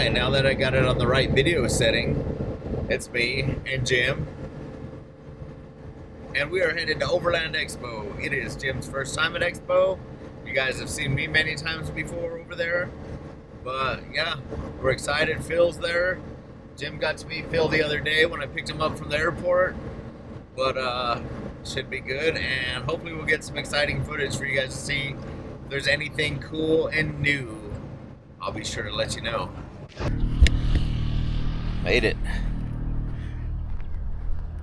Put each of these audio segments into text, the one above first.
Alright, now that I got it on the right video setting, it's me and Jim. And we are headed to Overland Expo. It is Jim's first time at Expo. You guys have seen me many times before over there. But yeah, we're excited. Phil's there. Jim got to meet Phil the other day when I picked him up from the airport. But should be good, and hopefully we'll get some exciting footage for you guys to see. If there's anything cool and new, I'll be sure to let you know. Made it.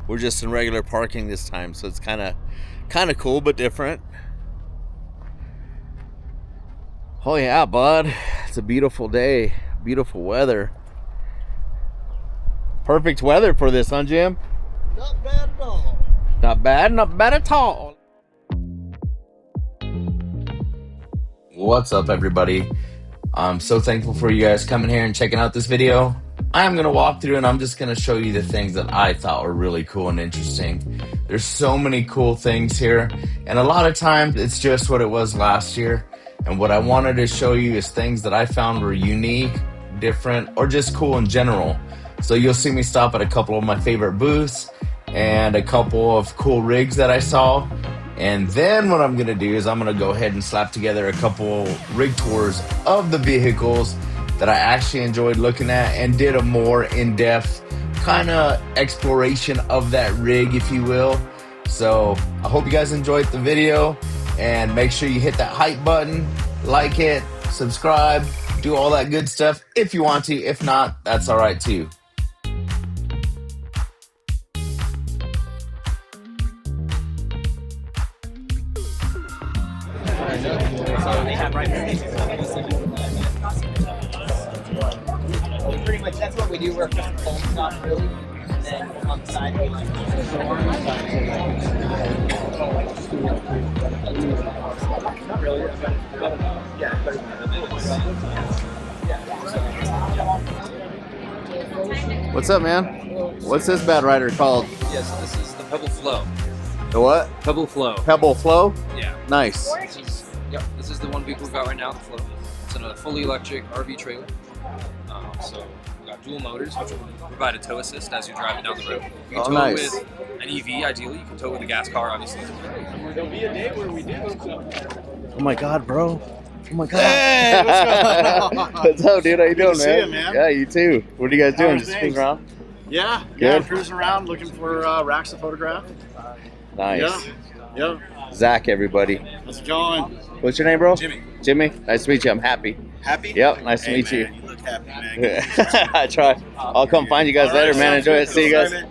We're just in regular parking this time, so it's kind of cool but different. Oh yeah, bud. It's a beautiful day. Beautiful weather. Perfect weather for this, huh, Jim? Not bad at all. Not bad at all. What's up, everybody? I'm so thankful for you guys coming here and checking out this video. I'm going to walk through and I'm just going to show you the things that I thought were really cool and interesting. There's so many cool things here, and a lot of times it's just what it was last year. And what I wanted to show you is things that I found were unique, different, or just cool in general. So you'll see me stop at a couple of my favorite booths and a couple of cool rigs that I saw. And then what I'm gonna do is I'm gonna go ahead and slap together a couple rig tours of the vehicles that I actually enjoyed looking at and did a more in-depth kind of exploration of that rig, if you will. So I hope you guys enjoyed the video, and make sure you hit that hype button, like it, subscribe, do all that good stuff if you want to. If not, that's all right too. So they have right pretty much that's what we do. We're just foam stock really, and then on the side we like What's up, man? What's this bad rider called? Yes, this is the Pebble Flow. The what? Pebble Flow. Pebble Flow? Yeah. Nice. This is the one vehicle we've got right now, the Flow. It's in a fully electric RV trailer. So we've got dual motors, which will provide a tow assist as you're driving down the road. You can tow it with an EV, ideally. You can tow it with a gas car, obviously. there'll be a day where we do. Oh my God, bro. Oh my God. Hey, what's going on? What's up, dude? How you doing, to see man? you, man. Yeah, you too. What are you guys doing? Just thanks. spinning around? Yeah, Good. cruising around looking for racks to photograph. Nice. Yeah. Zach, everybody. How's it going? What's your name, bro? Jimmy. Jimmy. Nice to meet you. I'm happy. Happy? Yep. Nice to Hey, meet you. man, you look happy, man. I try. I'll come find you guys All right, later, man. sounds Enjoy good. it. See you Bye, guys. man.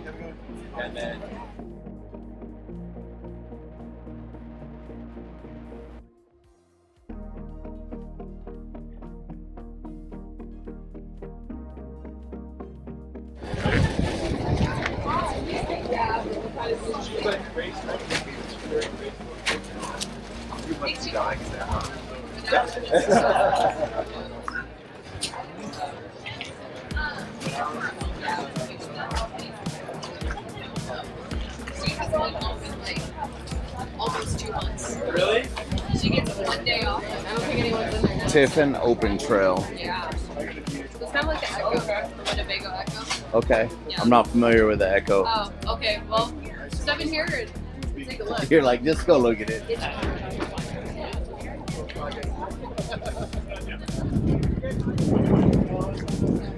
Almost 2 months. Really? She gets 1 day off. I don't think anyone's in there now. Tiffin Open Trail. Yeah. It's kind of like the Echo, the Winnebago Echo. Okay. Yeah. I'm not familiar with the Echo. Oh, okay. Well, step in here and take a look. You're like, just go look at it.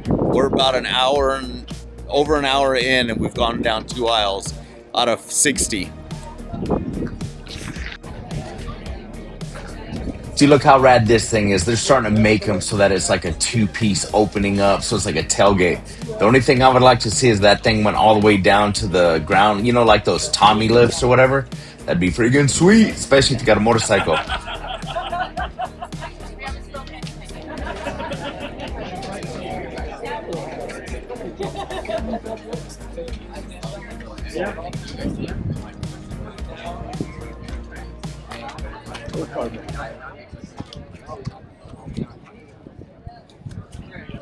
We're about an hour and over an hour in, and we've gone down 2 aisles out of 60. See, look how rad this thing is. They're starting to make them so that it's like a two-piece opening up, so it's like a tailgate. The only thing I would like to see is that thing went all the way down to the ground, you know, like those Tommy lifts or whatever. That'd be friggin' sweet, especially if you got a motorcycle.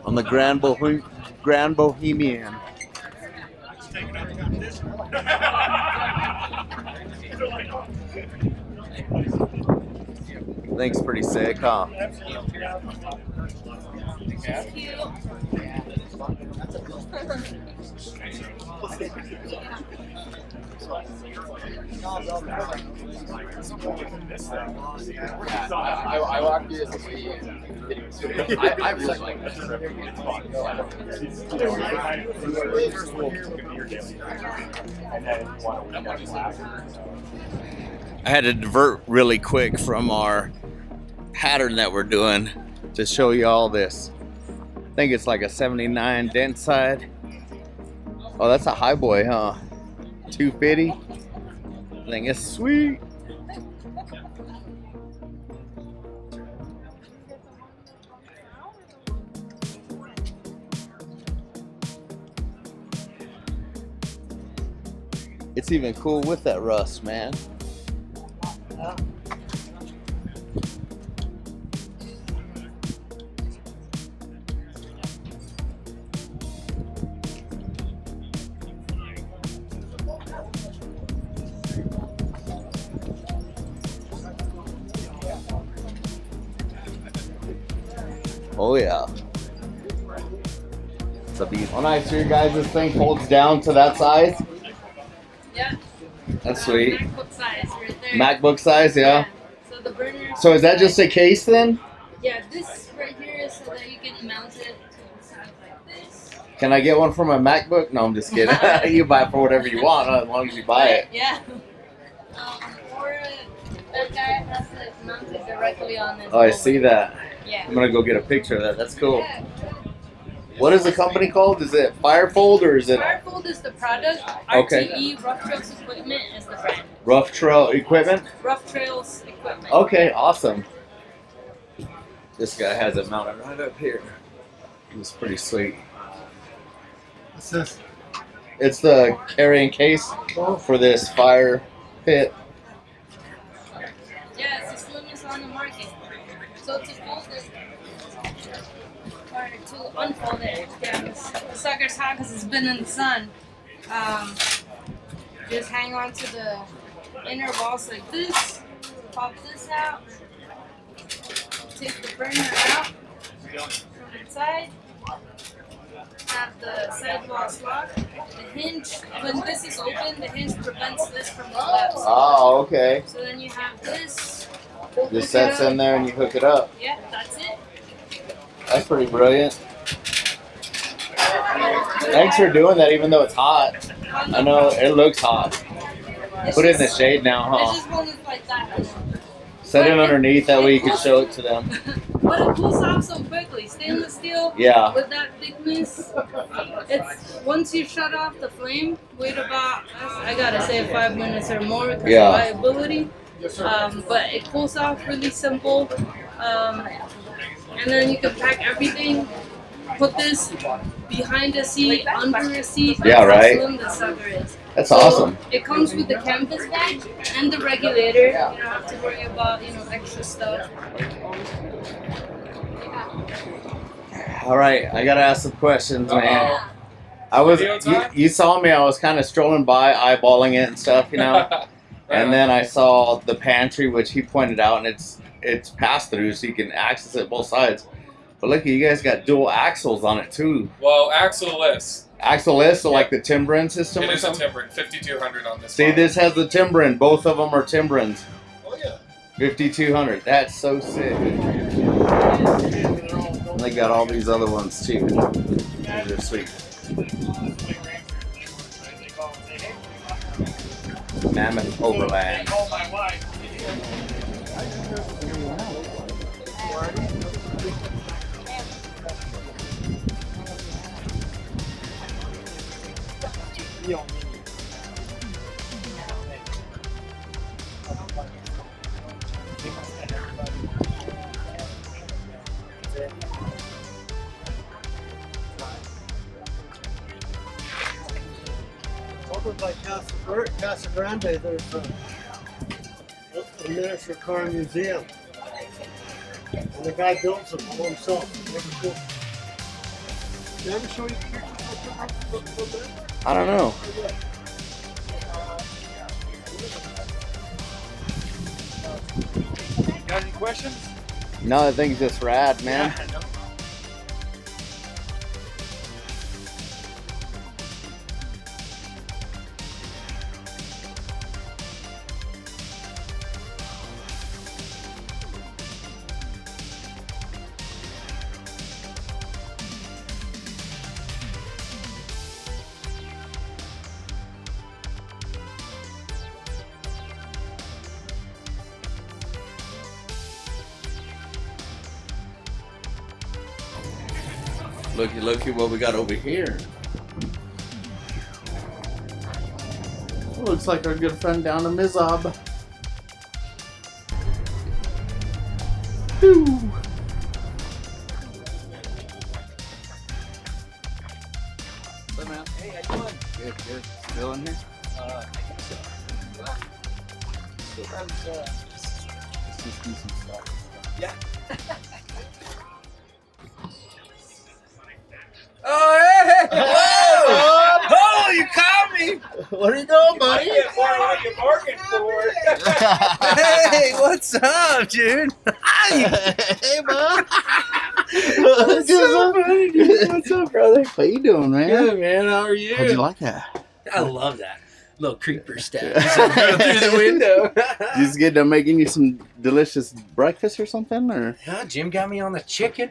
On the Grand Bohemian. Thing's pretty sick, huh? Cute. I walked through this I really like this. I had to divert really quick from our pattern that we're doing to show you all this. I think it's like a 79 dent side. Oh, that's a high boy, huh? 250. I think it's sweet. It's even cool with that rust, man. Oh yeah. It's a beast. When I see you guys, this thing folds down to that size. Yeah. That's sweet. MacBook size right there. MacBook size, yeah. So the burner. So is that just a case then? Yeah, this right here is so that you can mount it to the side like this. Can I get one for my MacBook? No, I'm just kidding. You buy it for whatever you want, as long as you buy it. Yeah. Or that guy has it mounted directly on this. Oh, I see that. Yeah. I'm gonna go get a picture of that. That's cool. Yeah. What is the company called? Is it Firefold or is it Firefold is the product. Okay. RTE, Rough Trails Equipment, is the brand. Rough Trail Equipment? Rough Trails Equipment. Okay, awesome. This guy has it mounted right up here. It's pretty sweet. What's this? It's the carrying case for this fire pit. Yeah, it's the slimmest on the market. So to fold it, or to unfold it, yeah, the sucker's hot because it's been in the sun. Just hang on to the inner walls like this, pop this out, take the burner out from inside, have the side walls locked. The hinge, when this is open, the hinge prevents this from collapsing. Oh, okay. So then you have this. Just sets in there and you hook it up. Yeah, that's it. That's pretty brilliant. Thanks for doing that even though it's hot. I know, it looks hot. Put it in the shade now, It's huh? just one that's like that. Set it underneath, that way you can show it to them. But it cools off so quickly. Stainless steel Yeah. with that thickness. It's once you shut off the flame, wait about I gotta say 5 minutes or more because Yeah. of liability. But it cools off really simple. And then you can pack everything. Put this behind a seat, under a seat. Yeah, That's right. how slim the sucker is. That's So awesome. It comes with the canvas bag and the regulator. You don't have to worry about extra stuff. All right, I gotta ask some questions, man. You saw me. I was kind of strolling by, eyeballing it and stuff, And then I saw the pantry, which he pointed out, and it's pass through, so you can access it both sides. But look, you guys got dual axles on it too. Well, axle-less. Axle-less, so like the Timbren system It or is a something? Timbren, 5200 on this See, model. this has the Timbren. Both of them are Timbrens. Oh yeah. 5200. That's so sick. And they got all these other ones too. They're sweet. Mammoth Overland. Over by Casa Grande, there's a miniature car museum. And the guy built them all himself. Really cool. Did I ever show you pictures of that? I don't know. Got any questions? No, I think it's just rad, man. Looky what we got over here. Looks like our good friend down in Mizab. Woo. Hey, man. Hey, how you doing? Good. Still in here? I think so. Well, Let's just do some stuff. yeah. Oh, hey! Whoa! Oh, you caught me! What are you doing, buddy? What you bargained for? Hey, what's up, dude? Hey, bud. What's up, buddy, dude? What's up, brother? What you doing, man? Good, man. How are you? How'd you like that? I love that. Little creeper stab. Through the window. Just get to making you some delicious breakfast or something, or Yeah, Jim got me on the chicken.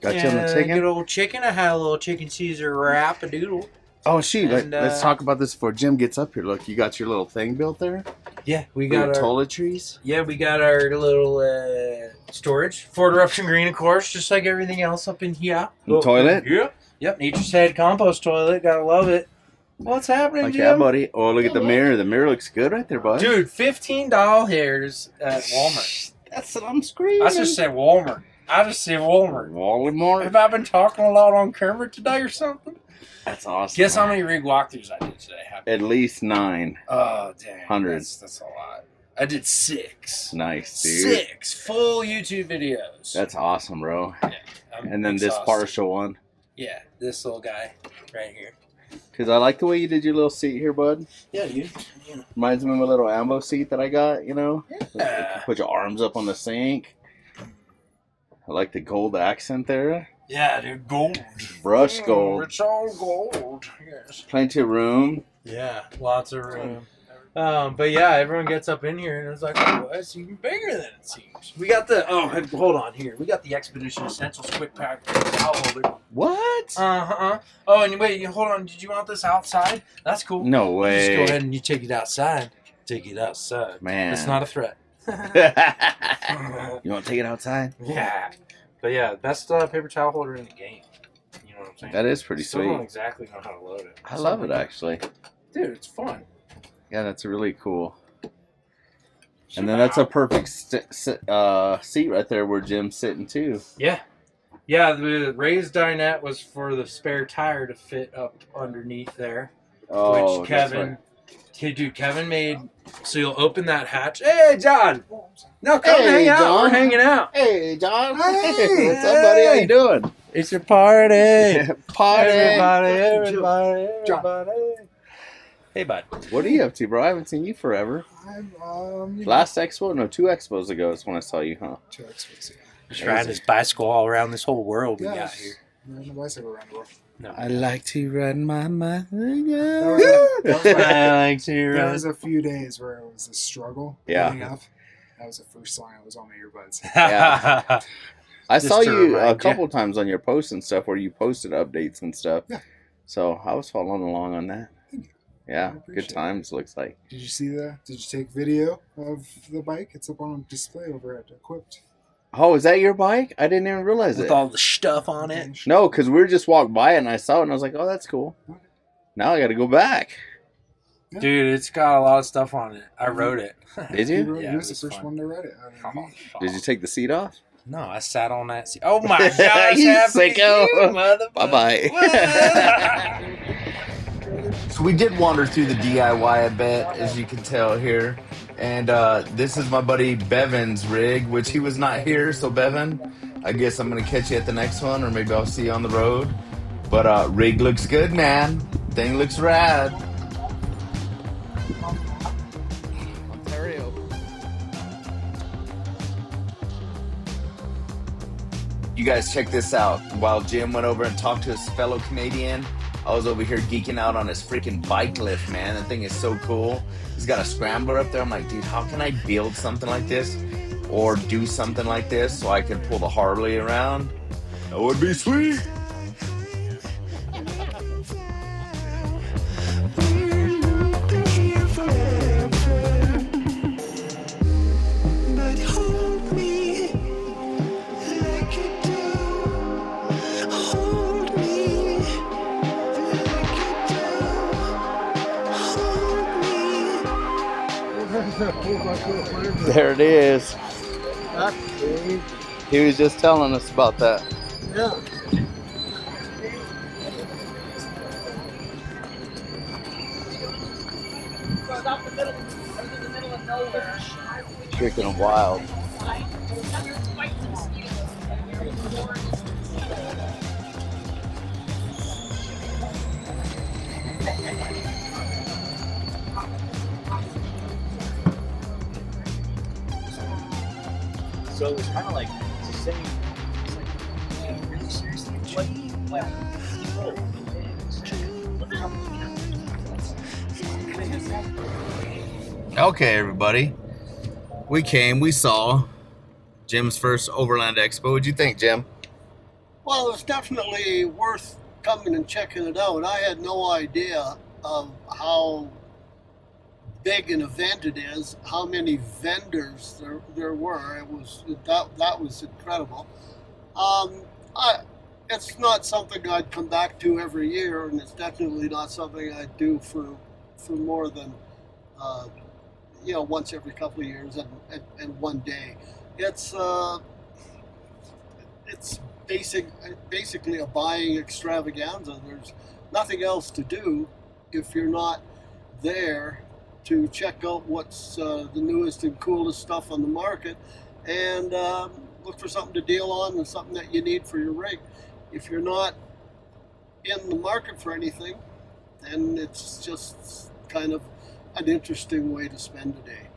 got you on the Good chicken? old chicken. I had a little chicken Caesar wrap-a-doodle. Oh shoot! And, Let's talk about this before Jim gets up here. Look, you got your little thing built there. Yeah, we Your got our toiletries. yeah, we got our little storage. Ford Eruption Green, of course, just like everything else up in here. The toilet? Yeah. Yep, Nature's Head compost toilet. Gotta love it. What's happening, Like Jim? that, buddy. Oh, look at the mirror. The mirror looks good right there, bud. Dude, $15 hairs at Walmart. That's what I'm screaming. I just said Walmart. I just said Walmart. Walmart. Have I been talking a lot on Kermit today or something? That's awesome. Guess how many rig walkthroughs I did today? At least 9. Oh, dang. 100. That's a lot. I did 6. Nice, dude. 6 full YouTube videos. That's awesome, bro. Yeah, I'm And then this exhausted. partial one. Yeah, this little guy right here. Because I like the way you did your little seat here, bud. Yeah, dude. Reminds me of a little ambo seat that I got, you know? Yeah. Put your arms up on the sink. I like the gold accent there. Yeah, dude. Gold. Brush gold. It's all gold. Yes. Plenty of room. Yeah, lots of room. But yeah, everyone gets up in here and it's like, oh, it's even bigger than it seems. We got the hold on here. We got the Expedition Essentials Quick Pack towel holder. What? Oh, and wait, hold on. Did you want this outside? That's cool. No Just way. go ahead and you take it outside. Take it outside. Man. It's not a threat. You want to take it outside? Yeah. But yeah, best paper towel holder in the game. You know what I'm saying? That is pretty Still don't sweet. exactly know how to load it. I love it, actually. Dude, it's fun. Yeah, that's really cool. And then that's a perfect seat right there where Jim's sitting, too. Yeah. Yeah, the raised dinette was for the spare tire to fit up underneath there. Oh, Which that's Kevin, right. hey, dude, Kevin made. So you'll open that hatch. Hey, John. No, come Hey, hang out. John. We're hanging out. Hey, John. Hey, What's up, buddy? How you doing? It's your party. Party. Everybody. Hey, bud. What are you up to, bro? I haven't seen you forever. Last expo? No, 2 expos ago is when I saw you, huh? 2 expos, yeah. Just riding this bicycle all around this whole world we Yeah, got here. riding a bicycle around the world. No. I like to ride my bicycle. I like to There ride. was a few days where it was a struggle Yeah. getting up. That was the first song that was on my earbuds. Yeah. I Just saw to you remind a ya. couple times on your posts and stuff where you posted updates and stuff. Yeah. So I was following along on that. Yeah, I appreciate good times, looks like. Did you see that? Did you take video of the bike? It's up on display over at Equipped. Oh, is that your bike? I didn't even realize With it. all the stuff on it. No, because we just walked by it and I saw it and I was like, oh, that's cool. Now I got to go back. Dude, it's got a lot of stuff on it. I wrote it. Did He, you? wrote, Yeah, he it was the was first fun. one to write it. out of me. Did you take the seat off? No, I sat on that seat. Oh my gosh, You happy to sicko. you, motherfucker. Bye-bye. So we did wander through the DIY a bit, as you can tell here. And this is my buddy Bevan's rig, which he was not here. So Bevan, I guess I'm going to catch you at the next one, or maybe I'll see you on the road. But rig looks good, man. Thing looks rad. Ontario. You guys check this out. While Jim went over and talked to his fellow Canadian, I was over here geeking out on his freaking bike lift, man. That thing is so cool. He's got a scrambler up there. I'm like, dude, how can I build something like this or do something like this so I can pull the Harley around? That would be sweet. Hold There it is. That's big. He was just telling us about that. Yeah. It's out the middle. It's in the middle of nowhere. Freaking wild. So it's kind of like it's the same. It's like, really seriously, what people? Okay, everybody. We came, we saw Jim's first Overland Expo. What'd you think, Jim? Well, it's definitely worth coming and checking it out. I had no idea of how big an event it is, how many vendors there were. That was incredible. It's not something I'd come back to every year, and it's definitely not something I'd do for more than once every couple of years and one day. It's basically a buying extravaganza. There's nothing else to do if you're not there to check out what's the newest and coolest stuff on the market and look for something to deal on and something that you need for your rig. If you're not in the market for anything, then it's just kind of an interesting way to spend a day.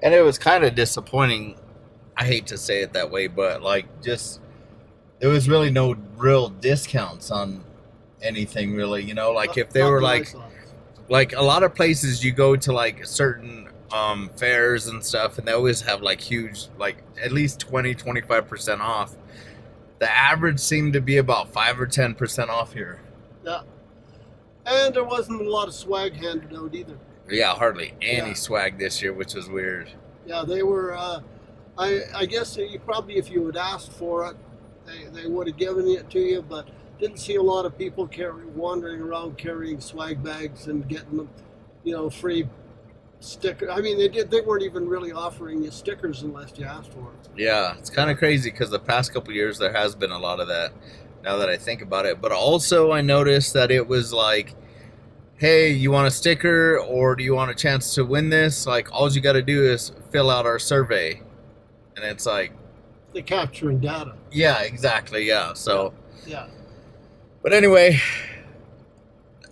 And it was kind of disappointing. I hate to say it that way, but there was really no real discounts on anything, really. If they were like a lot of places you go to, like certain fairs and stuff, and they always have like huge, like at least 20-25% off. The average seemed to be about 5 or 10% off here. Yeah, and there wasn't a lot of swag handed out either. Yeah, hardly any swag this year, which was weird. Yeah, they were. I guess if you had asked for it, they would have given it to you, but didn't see a lot of people wandering around carrying swag bags and getting them, free sticker. I mean, they weren't even really offering you stickers unless you asked for it. Yeah, it's kind of crazy because the past couple years there has been a lot of that. Now that I think about it, but also I noticed that it was like, hey, you want a sticker or do you want a chance to win this? Like, all you got to do is fill out our survey. And it's like, they're capturing data. Yeah, exactly. Yeah. So, yeah. But anyway,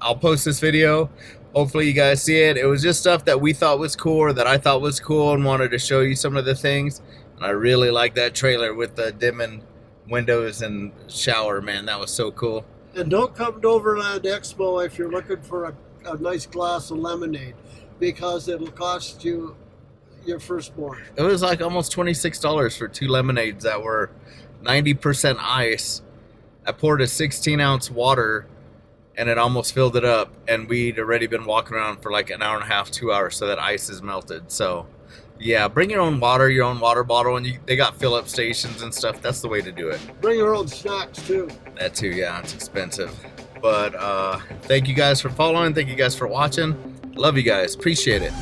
I'll post this video. Hopefully you guys see it. It was just stuff that we thought was cool, or that I thought was cool, and wanted to show you some of the things. And I really like that trailer with the dimming windows and shower, man. That was so cool. And don't come to Overland Expo if you're looking for a nice glass of lemonade, because it'll cost you your firstborn. It was like almost $26 for 2 lemonades that were 90% ice. I poured a 16-ounce water and it almost filled it up, and we'd already been walking around for like an hour and a half, 2 hours, so that ice is melted. So yeah, bring your own water, your own water bottle, and they got fill-up stations and stuff. That's the way to do it. Bring your own snacks too. That too, yeah, it's expensive. But thank you guys for following. Thank you guys for watching. Love you guys. Appreciate it.